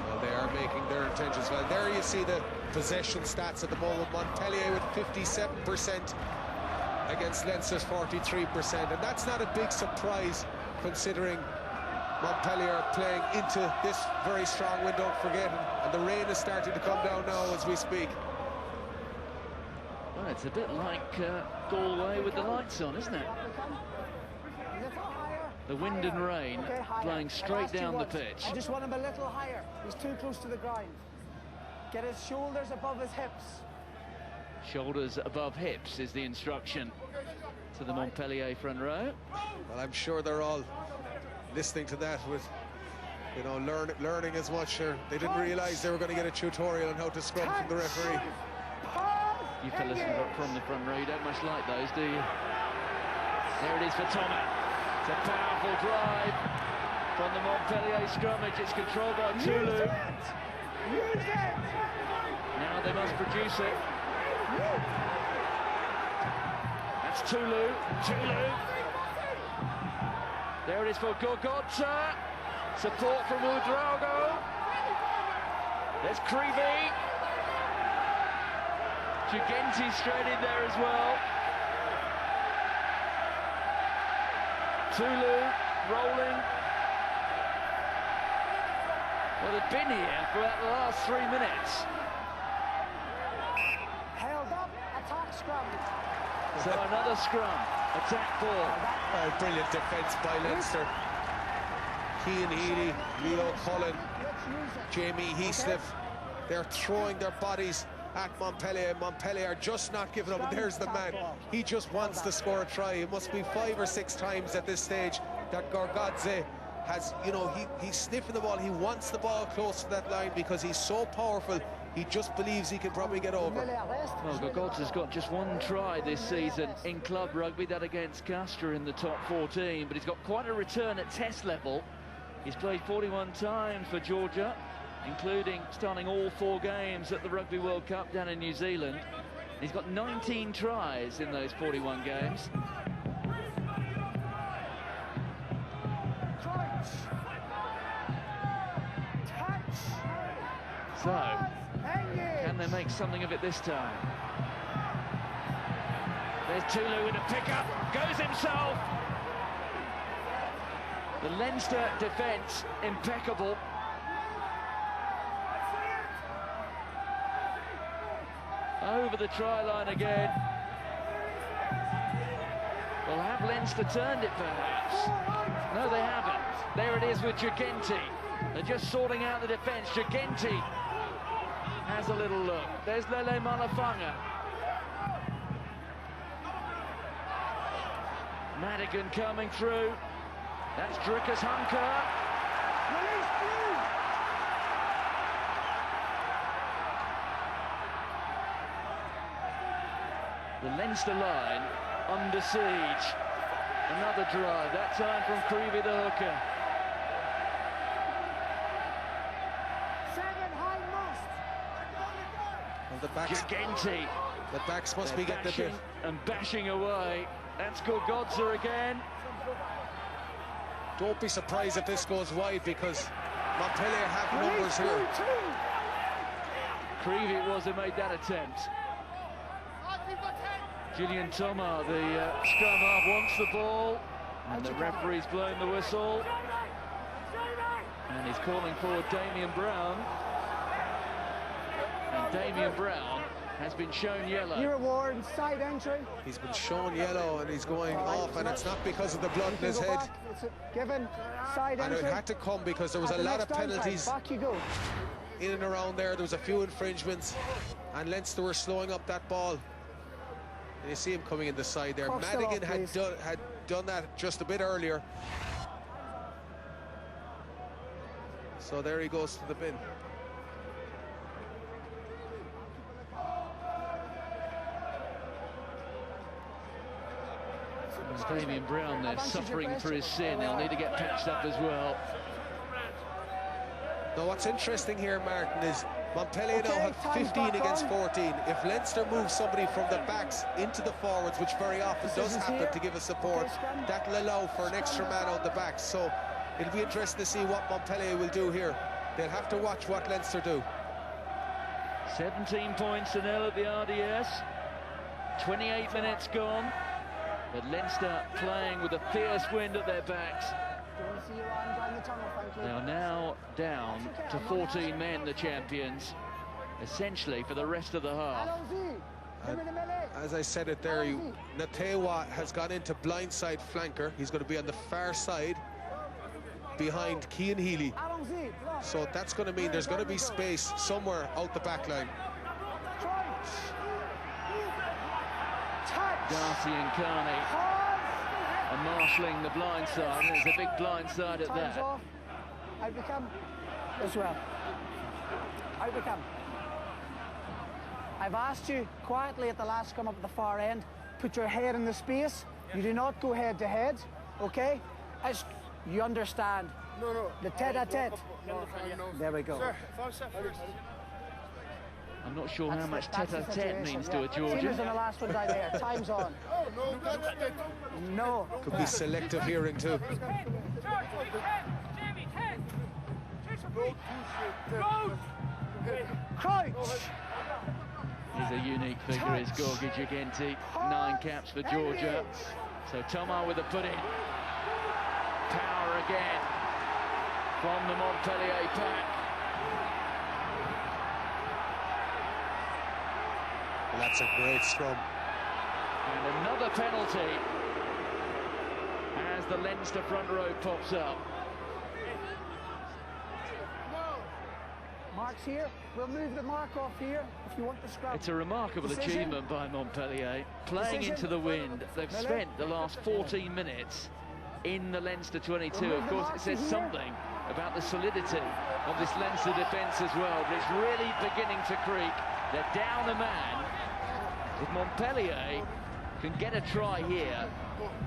Well, they are making their intentions well. There you see the possession stats at the moment. Montpellier with 57% against Leinster's 43%, and that's not a big surprise considering Montpellier are playing into this very strong wind, don't forget, and the rain is starting to come down now as we speak. Well, it's a bit like Galway with the lights on, isn't it? The wind and rain blowing straight down the pitch. I just want him a little higher. He's too close to the ground. Get his shoulders above his hips. Shoulders above hips is the instruction to the Montpellier front row. Well, I'm sure they're all listening to that with, you know, learning as much. They didn't realise they were going to get a tutorial on how to scrum from the referee. You fellas from the front row, you don't much like those, do you? There it is for Thomas. It's a powerful drive from the Montpellier scrummage. It's controlled by Tulu. Now they must produce it. That's Tulu. There it is for Gorgotza. Support from Udrago. There's Creevy. Jugenti straight in there as well. Tulu rolling. Well, they've been here for about the last 3 minutes. Held up, attack scrum. So another scrum, attack ball. Oh, brilliant defence by Leinster. Cian Healy, Leo Cullen, Jamie Heaslip. They're throwing their bodies at Montpellier. Montpellier are just not giving up. And there's the man. He just wants to score a try. It must be 5 or 6 times at this stage that Gorgodze has, you know, he's sniffing the ball. He wants the ball close to that line because he's so powerful. He just believes he can probably get over. Well, Gorgodze's got just 1 try this season in club rugby, that against Castres in the top 14, but he's got quite a return at test level. He's played 41 times for Georgia, including starting all 4 games at the Rugby World Cup down in New Zealand. He's got 19 tries in those 41 games. So, can they make something of it this time? There's Tulu with a pickup, goes himself. The Leinster defence impeccable. Over the try line again. Well, have Leinster turned it perhaps? No, they haven't. There it is with Jugenti. They're just sorting out the defence. Jugenti has a little look. There's Lele Malafanga. Madigan coming through. That's Drickus Hunker. The Leinster line under siege. Another drive, that time from Creevy the hooker. And the backs, Jugenti. The backs must be getting the bit. And bashing away. That's Gorgodze again. Don't be surprised if this goes wide because Montpellier have numbers here. Creevy it was who made that attempt. Julian Thomas, the scrum half, wants the ball, and the referee's blowing the whistle. And he's calling for Damien Brown. And Damien Brown has been shown yellow. Your award, side entry. He's been shown yellow and he's going off, and it's not because of the blood in his head. It's given, side and entry. it had to come because there was a lot of penalties back you go. In and around there. There was a few infringements, and Leinster were slowing up that ball. And you see him coming in the side there. Madigan had done that just a bit earlier. So there he goes to the bin. Damien Brown there suffering for his sin. He'll need to get patched up as well. Now what's interesting here, Martin, is Montpellier now have 15 against 14. If Leinster moves somebody from the backs into the forwards, which very often does happen to give us support, that will allow for an extra man on the backs. So it'll be interesting to see what Montpellier will do here. they'll have to watch what Leinster do. 17 points to nil at the RDS. 28 minutes gone. But Leinster playing with a fierce wind at their backs. They are now down to 14 men, the champions, essentially for the rest of the half. As I said it there, Natewa has gone into blindside flanker. He's going to be on the far side behind Cian Healy. So that's going to mean there's going to be space somewhere out the back line. Darcy and Carney are marshalling the blind side, and it's a big blind side at that. Out we come as well. Out we come. I've asked you quietly at the last scrum up at the far end, put your head in the space. You do not go head to head, okay? As you understand. No. The tete-a-tete. There we go. Sir, 5 seconds. I'm not sure how much tete-a-tete means to a Same Georgian. as in the last one down there. Time's on. No. Could be selective hearing too. Crouch! He's a unique figure, is Gorgie Gigenti. 9 caps for Georgia. So Thomas with a put-in. Power again from the Montpellier pack. Well, that's a great scrum. And another penalty as the Leinster front row pops up. Mark's here. We'll move the mark off here if you want the scrum. It's a remarkable achievement by Montpellier. Playing into the wind, they've spent the last 14 minutes in the Leinster 22. Of course, it says something about the solidity of this Leinster defence as well, but it's really beginning to creak. They're down a man. If Montpellier can get a try here,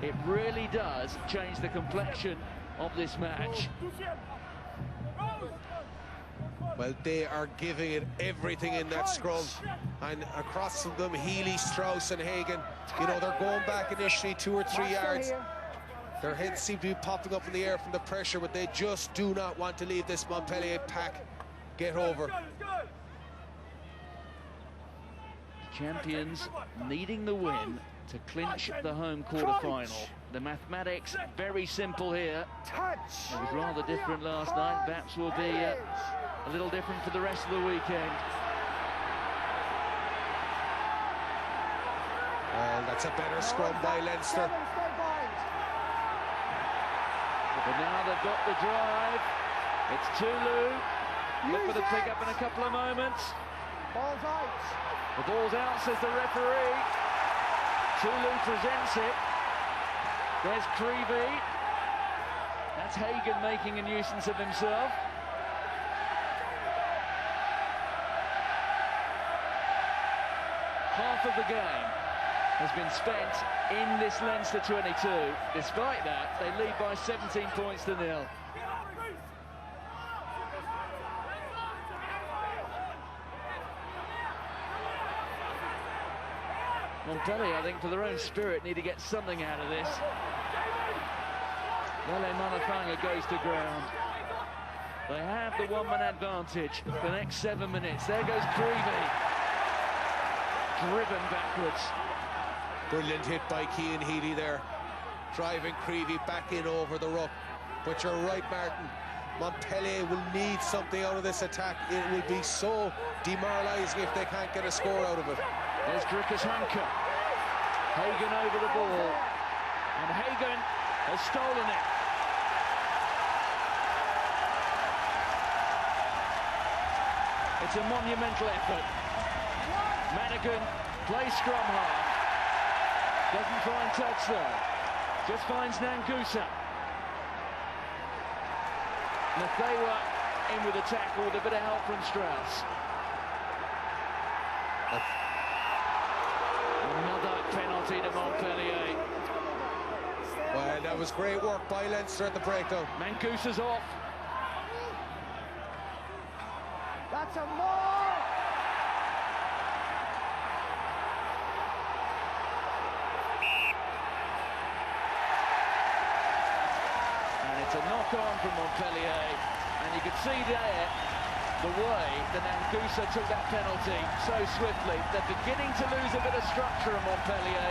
it really does change the complexion of this match. Well, they are giving it everything in that scrum. And across from them, Healy, Strauss and Hagen, you know, they're going back initially 2 or 3 yards. Their heads seem to be popping up in the air from the pressure, but they just do not want to leave this Montpellier pack get over. Champions needing the win to clinch the home quarter-final. The mathematics very simple here. It was rather different last night. Perhaps will be a little different for the rest of the weekend. Well, that's a better scrum by Leinster. But now they've got the drive. It's Tulu. Look for the pick-up in a couple of moments. Ball's out. The ball's out, says the referee. Tulu presents it. There's Creevy. That's Hagen making a nuisance of himself. Half of the game has been spent in this Leinster 22. Despite that, they lead by 17 points to nil. Montpellier, I think, for their own spirit, need to get something out of this. Lele Manafanga goes to ground. They have the one-man advantage for the next 7 minutes. There goes Creevy. Driven backwards. Brilliant hit by Cian Healy there. Driving Creevy back in over the ruck. But you're right, Martin. Montpellier will need something out of this attack. It will be so demoralising if they can't get a score out of it. There's Drickus Hanker. Hagen over the ball. And Hagen has stolen it. It's a monumental effort. Madigan plays scrum half. Doesn't find touch though. Just finds Nangusa. Nathewa in with a tackle with a bit of help from Strauss. Another penalty to Montpellier. Well, that was great work by Leinster at the breakdown. Mangusa's off. That's a more! And it's a knock-on from Montpellier. And you could see there the way that Nangusa took that penalty so swiftly. They're beginning to lose a bit of structure in Montpellier.